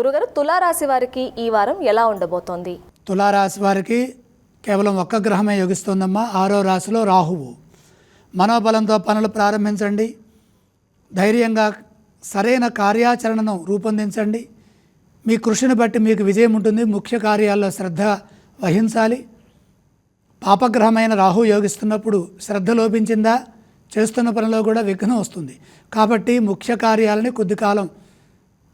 గురుగారు, తులారాశి వారికి ఈ వారం ఎలా ఉండబోతోంది? తులారాశి వారికి కేవలం ఒక్క గ్రహమే యోగిస్తోందమ్మా. 6వ రాశిలో రాహువు. మనోబలంతో పనులు ప్రారంభించండి. ధైర్యంగా సరైన కార్యాచరణను రూపొందించండి. మీ కృషిని బట్టి మీకు విజయం ఉంటుంది. ముఖ్య కార్యాల్లో శ్రద్ధ వహించాలి. పాపగ్రహమైన రాహు యోగిస్తున్నప్పుడు శ్రద్ధ లోపించిందా, చేస్తున్న పనిలో కూడా విఘ్నం వస్తుంది. కాబట్టి ముఖ్య కార్యాలని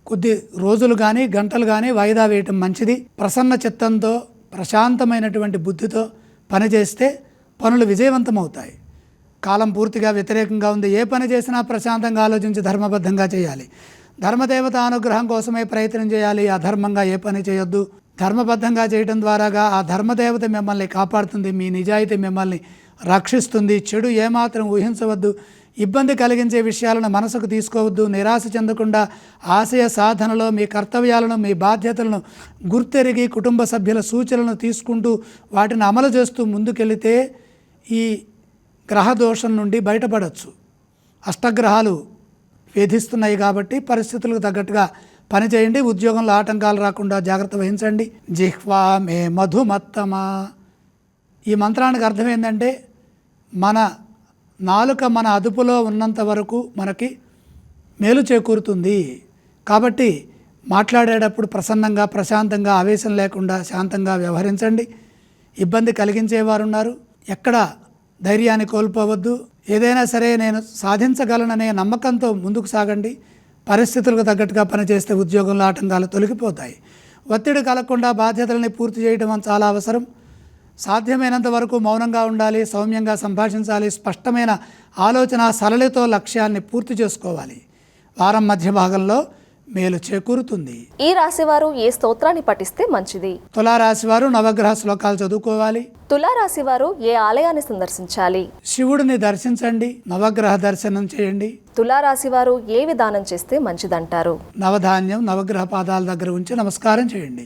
కొద్ది రోజులు కానీ గంటలు కానీ వాయిదా వేయటం మంచిది. ప్రసన్న చిత్తంతో ప్రశాంతమైనటువంటి బుద్ధితో పనిచేస్తే పనులు విజయవంతమవుతాయి. కాలం పూర్తిగా వ్యతిరేకంగా ఉంది. ఏ పని చేసినా ప్రశాంతంగా ఆలోచించి ధర్మబద్ధంగా చేయాలి. ధర్మదేవత అనుగ్రహం కోసమే ప్రయత్నం చేయాలి. అధర్మంగా ఏ పని చేయొద్దు. ధర్మబద్ధంగా చేయడం ద్వారాగా ఆ ధర్మదేవత మిమ్మల్ని కాపాడుతుంది. మీ నిజాయితీ మిమ్మల్ని రక్షిస్తుంది. చెడు ఏమాత్రం ఊహించవద్దు. ఇబ్బంది కలిగించే విషయాలను మనసుకు తీసుకోవద్దు. నిరాశ చెందకుండా ఆశయ సాధనలో మీ కర్తవ్యాలను, మీ బాధ్యతలను గుర్తెరిగి కుటుంబ సభ్యుల సూచనలను తీసుకుంటూ వాటిని అమలు చేస్తూ ముందుకెళితే ఈ గ్రహ దోషం నుండి బయటపడవచ్చు. అష్టగ్రహాలు వేధిస్తున్నాయి కాబట్టి పరిస్థితులకు తగ్గట్టుగా పనిచేయండి. ఉద్యోగంలో ఆటంకాలు రాకుండా జాగ్రత్త వహించండి. జిహ్వా మే మధుమత్తమా. ఈ మంత్రానికి అర్థం ఏంటంటే మన నాలుక మన అదుపులో ఉన్నంత వరకు మనకి మేలు చేకూరుతుంది. కాబట్టి మాట్లాడేటప్పుడు ప్రసన్నంగా, ప్రశాంతంగా, ఆవేశం లేకుండా శాంతంగా వ్యవహరించండి. ఇబ్బంది కలిగించేవారు ఉన్నారు, ఎక్కడ ధైర్యాన్ని కోల్పోవద్దు. ఏదైనా సరే నేను సాధించగలననే నమ్మకంతో ముందుకు సాగండి. పరిస్థితులకు తగ్గట్టుగా పనిచేస్తే ఉద్యోగంలో ఆటంకాలు తొలగిపోతాయి. ఒత్తిడి కలగకుండా బాధ్యతలని పూర్తి చేయడం చాలా అవసరం. సాధ్యమైనంత వరకు మౌనంగా ఉండాలి, సౌమ్యంగా సంభాషించాలి. స్పష్టమైన ఆలోచన సరళితో లక్ష్యాన్ని పూర్తి చేసుకోవాలి. వారం మధ్య భాగంలో మేలు చేకూరుతుంది. ఈ రాశివారు ఏ స్తోత్రాన్ని పఠిస్తే మంచిది? తులారాశివారు నవగ్రహ శ్లోకాలు చదువుకోవాలి. తులారాశివారు ఏ ఆలయాన్ని సందర్శించాలి? శివుడిని దర్శించండి. నవగ్రహ దర్శనం చేయండి. తులారాశివారు ఏ విధానం చేస్తే మంచిదంటారు? నవధాన్యం నవగ్రహ పాదాల దగ్గర ఉంచి నమస్కారం చేయండి.